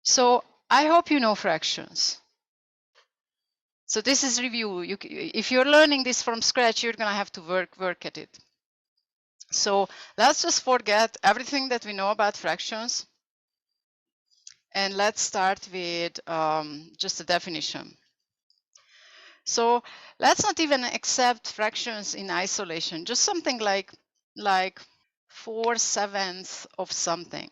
So I hope you know fractions. So this is review. If you're learning this from scratch, you're going to have to work at it. So let's just forget everything that we know about fractions. And let's start with just a definition. So let's not even accept fractions in isolation, just something like 4/7 of something.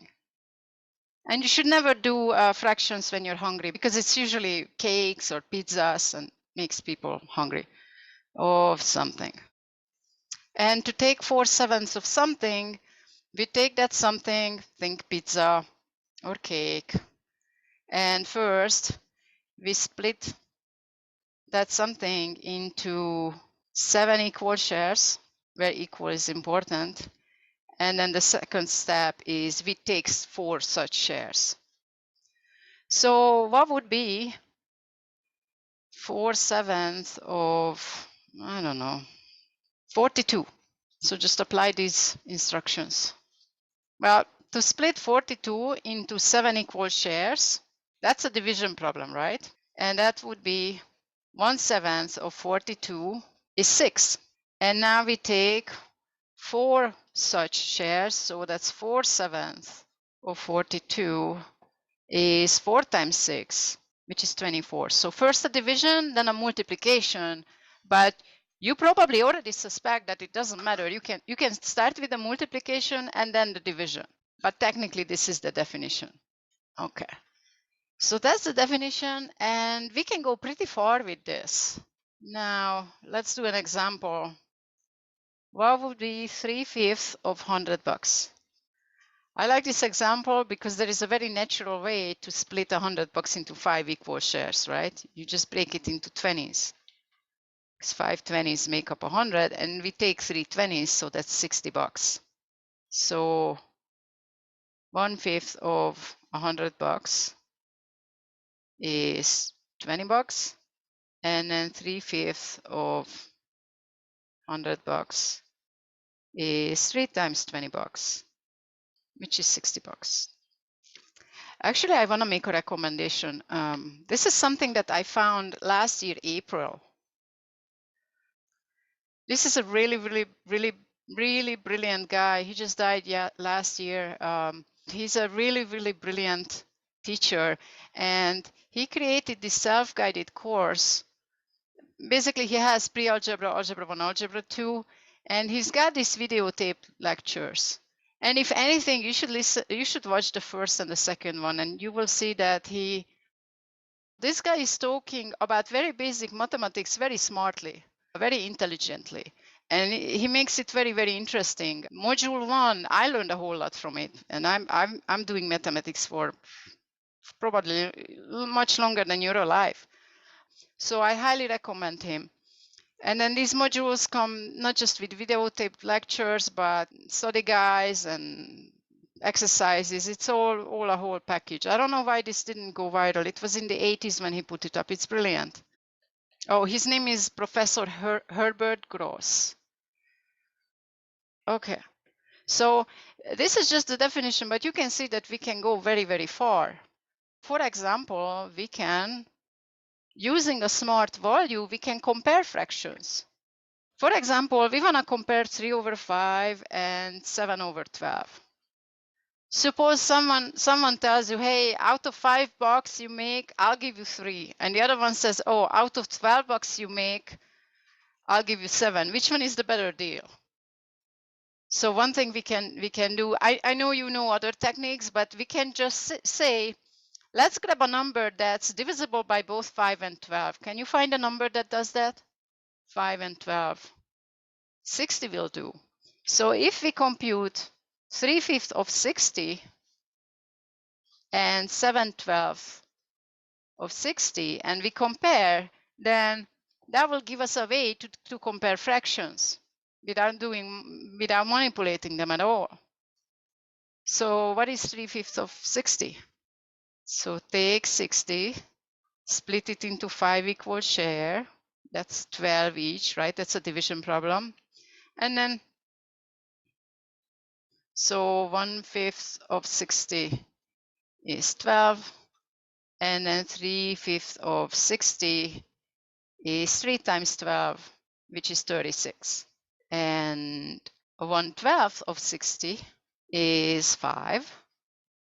And you should never do fractions when you're hungry, because it's usually cakes or pizzas and makes people hungry of something. And to take 4/7 of something, we take that something, think pizza or cake, and first we split that something into 7 equal shares, where equal is important. And then the second step is we take 4 such shares. So what would be 4/7 of, I don't know, 42? So just apply these instructions. Well, to split 42 into 7 equal shares, that's a division problem, right? And that would be 1/7 of 42 is 6. And now we take 4 such shares, so that's 4/7 of 42 is 4 times 6, which is 24. So first a division, then a multiplication, but you probably already suspect that it doesn't matter. You can start with the multiplication and then the division, but technically this is the definition. Okay, so that's the definition, and we can go pretty far with this. Now let's do an example. What would be 3/5 of $100? I like this example because there is a very natural way to split $100 into 5 equal shares, right? You just break it into 20s. Because 5 20s make up 100, and we take 3 20s, so that's $60. So 1/5 of $100 is $20, and then 3/5 of $100 is 3 times $20, which is $60. Actually, I want to make a recommendation. This is something that I found last year, April. This is a really brilliant guy. He just died last year. He's a really brilliant teacher, and he created this self-guided course. Basically, he has pre-algebra, algebra 1, algebra 2, and he's got these videotape lectures. And if anything, you should watch the first and the second one, and you will see that this guy is talking about very basic mathematics very smartly, very intelligently. And he makes it very interesting. Module 1, I learned a whole lot from it. And I'm doing mathematics for probably much longer than you're alive. So I highly recommend him. And then these modules come not just with videotape lectures, but study guides and exercises. It's all a whole package. I don't know why this didn't go viral. It was in the 80s when he put it up. It's brilliant. Oh, his name is Professor Herbert Gross. Okay, so this is just the definition, but you can see that we can go very far. For example, we can, using a smart value, we can compare fractions. For example, we want to compare 3/5 and 7/12. Suppose someone tells you, hey, out of $5 you make, I'll give you 3. And the other one says, oh, out of $12 you make, I'll give you 7. Which one is the better deal? So one thing we can do, I know you know other techniques, but we can just say, let's grab a number that's divisible by both 5 and 12. Can you find a number that does that? 5 and 12. 60 will do. So if we compute 3/5 of 60 and 7/12 of 60, and we compare, then that will give us a way to compare fractions without manipulating them at all. So what is 3/5 of 60? So take 60, split it into 5 equal share. That's 12 each, right? That's a division problem. And then, so 1/5 of 60 is 12. And then 3/5 of 60 is 3 times 12, which is 36. And 1/12 of 60 is 5.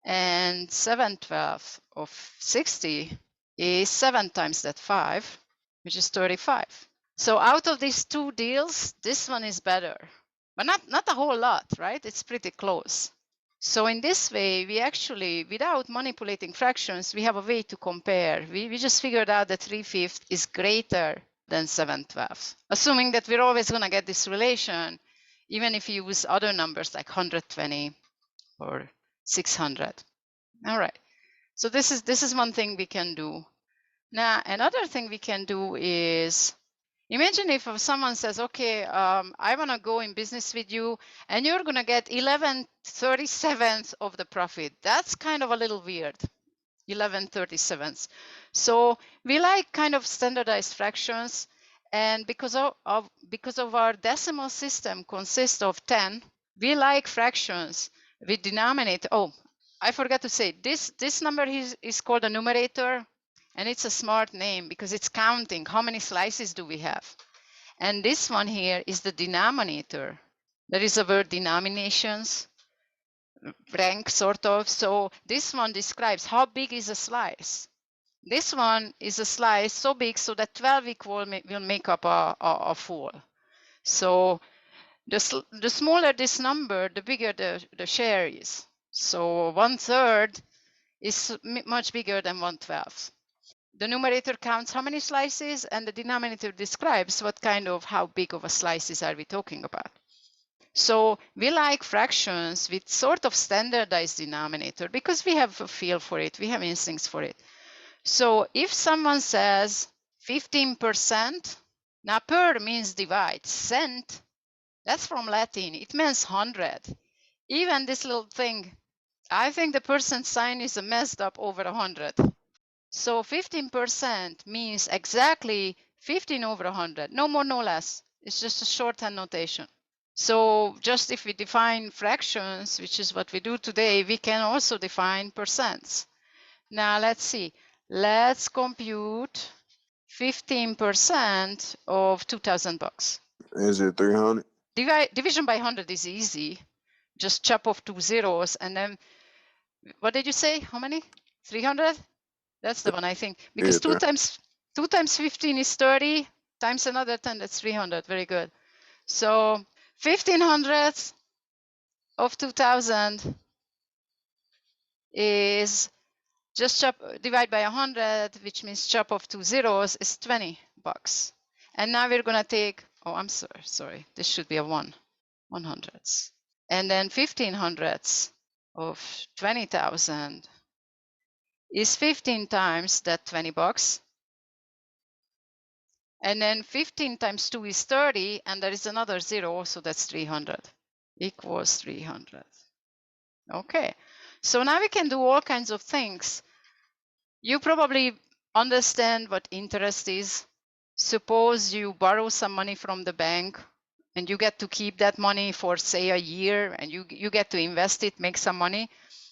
And 7/12 of 60 is 7 times that 5, which is 35. So out of these two deals, this one is better, but not a whole lot, right? It's pretty close. So in this way, we actually, without manipulating fractions, we have a way to compare. We just figured out that 3/5 is greater than 7/12, assuming that we're always going to get this relation, even if you use other numbers like 120 or 600. All right. So this is one thing we can do. Now, another thing we can do is, imagine if someone says, okay, I want to go in business with you and you're going to get 11/37 of the profit. That's kind of a little weird, 11/37. So we like kind of standardized fractions. And because of our decimal system consists of 10, we like fractions with denominator. Oh, I forgot to say, this number is called a numerator. And it's a smart name because it's counting how many slices do we have. And this one here is the denominator. There is a word denominations, rank sort of. So this one describes how big is a slice. This one is a slice so big so that 12 equal will make up a full. So the smaller this number, the bigger the share is. So 1/3 is much bigger than 1/12. The numerator counts how many slices, and the denominator describes what kind of, how big of a slices are we talking about. So we like fractions with sort of standardized denominator because we have a feel for it, we have instincts for it. So if someone says 15%, now per means divide, cent, that's from Latin, it means 100. Even this little thing, I think the percent sign is messed up over 100. So 15% means exactly 15 over 100, no more, no less. It's just a shorthand notation. So just if we define fractions, which is what we do today, we can also define percents. Now let's see. Let's compute 15% of 2,000 bucks. Is it 300? Division by 100 is easy. Just chop off 2 zeros and then, what did you say? How many? 300? That's the one, I think, because Yeah, 2 times 15 is 30 times another 10, that's 300. Very good. So 1500 of 2000 is just divide by 100, which means chop off 2 zeros is 20 bucks. And now we're going to take, oh, I'm sorry, this should be a 1/100. And then 1500 of 20,000 is 15 times that 20 bucks. And then 15 times 2 is 30, and there is another 0, so that's 300, equals 300. Okay, so now we can do all kinds of things. You probably understand what interest is. Suppose you borrow some money from the bank, and you get to keep that money for, say, a year, and you get to invest it, make some money.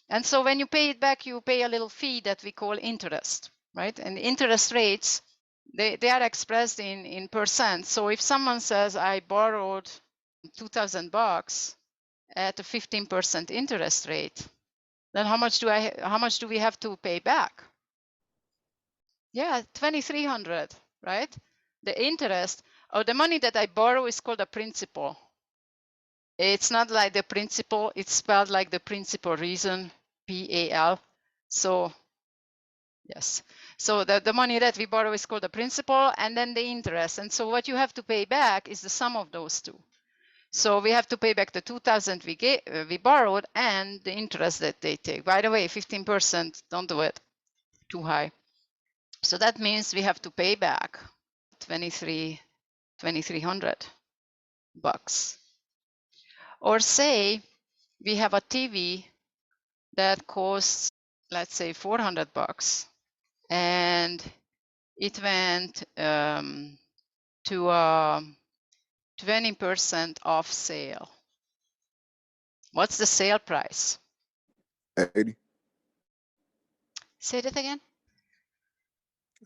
And so when you pay it back, you pay a little fee that we call interest, right? And interest rates, they are expressed in percent. So if someone says, I borrowed 2,000 bucks at a 15% interest rate, then how much do we have to pay back? Yeah, 2,300, right? The interest or the money that I borrow is called a principal. It's not like the principal, it's spelled like the principal reason, PAL. So yes. So the money that we borrow is called the principal, and then the interest. And so what you have to pay back is the sum of those two. So we have to pay back the 2,000 we borrowed and the interest that they take. By the way, 15%, don't do it, too high. So that means we have to pay back 2,300 bucks. Or say we have a TV that costs, let's say, 400 bucks. And it went to a 20% off sale. What's the sale price? 80. Say that again.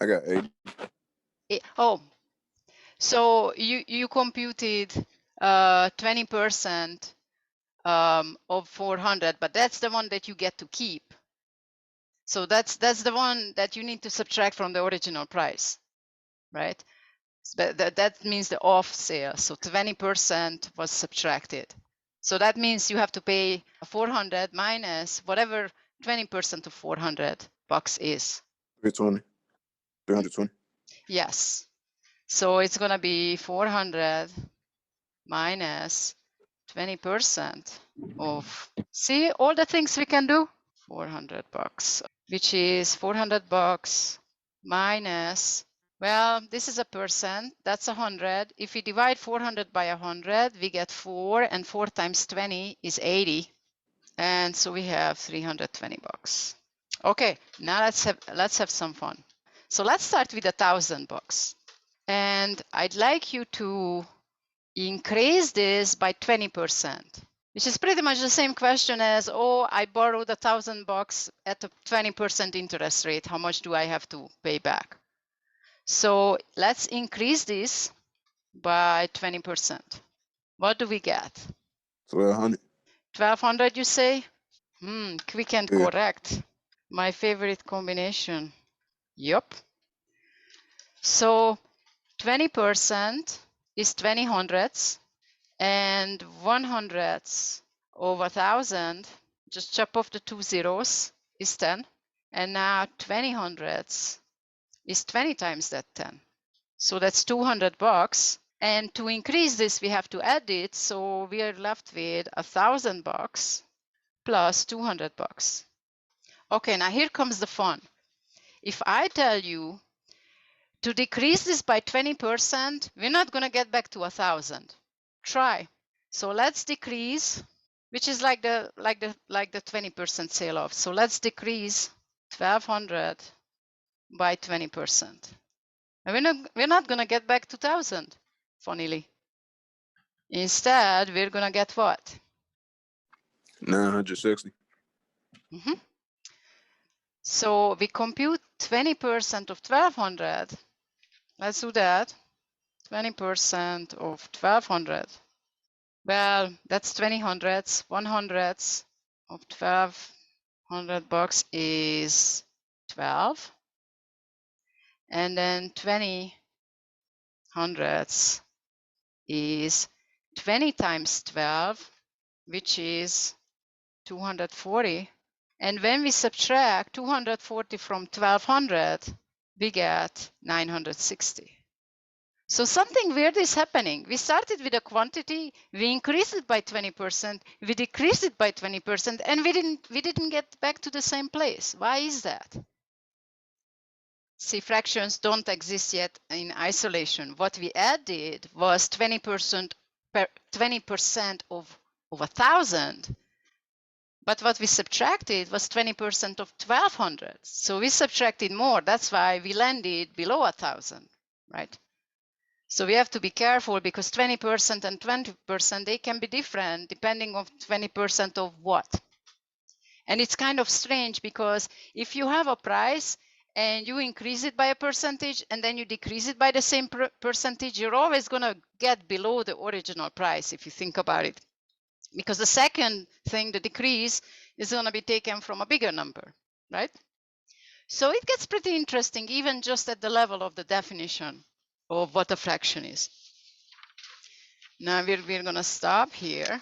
I got 80. Oh, so you computed 20% of 400, but that's the one that you get to keep. So that's the one that you need to subtract from the original price, right? But that means the off sale. So 20% was subtracted. So that means you have to pay 400 minus whatever 20% of 400 bucks is. 320. 320. Yes. So it's going to be 400 minus 20% of, see all the things we can do? 400 bucks, which is 400 bucks minus, well, this is a percent, that's 100. If we divide 400 by 100, we get 4, and 4 times 20 is 80. And so we have 320 bucks. Okay, now let's have some fun. So let's start with 1,000 bucks. And I'd like you to increase this by 20%, which is pretty much the same question as, oh, I borrowed 1,000 bucks at a 20% interest rate. How much do I have to pay back? So let's increase this by 20%. What do we get? 1,200. 1,200, you say? Quick and Yeah. correct. My favorite combination. Yup. So 20% is 20 hundredths, and 1/100 of 1,000, just chop off the 2 zeros, is 10. And now 20 hundredths is 20 times that 10. So that's 200 bucks. And to increase this, we have to add it. So we are left with 1,000 bucks plus 200 bucks. Okay, now here comes the fun. If I tell you to decrease this by 20%, we're not going to get back to 1,000. Try. So let's decrease, which is like the 20% sale off. So let's decrease 1,200 by 20%. And we're not going to get back to 1,000, funnily. Instead, we're going to get what? 960. So we compute 20% of 1,200. Let's do that. 20% of 1,200. Well, that's 20 hundredths. 1/100 of 1,200 bucks is 12. And then 20 hundredths is 20 times 12, which is 240. And when we subtract 240 from 1,200, we get 960. So something weird is happening. We started with a quantity, we increased it by 20%, we decreased it by 20%, and we didn't get back to the same place. Why is that? See, fractions don't exist yet in isolation. What we added was 20% of 1,000. But what we subtracted was 20% of 1,200. So we subtracted more. That's why we landed below 1,000, right? So we have to be careful because 20% and 20%, they can be different depending on 20% of what. And it's kind of strange because if you have a price and you increase it by a percentage and then you decrease it by the same percentage, you're always going to get below the original price if you think about it. Because the second thing, the decrease, is going to be taken from a bigger number, right? So it gets pretty interesting, even just at the level of the definition of what a fraction is. Now we're going to stop here.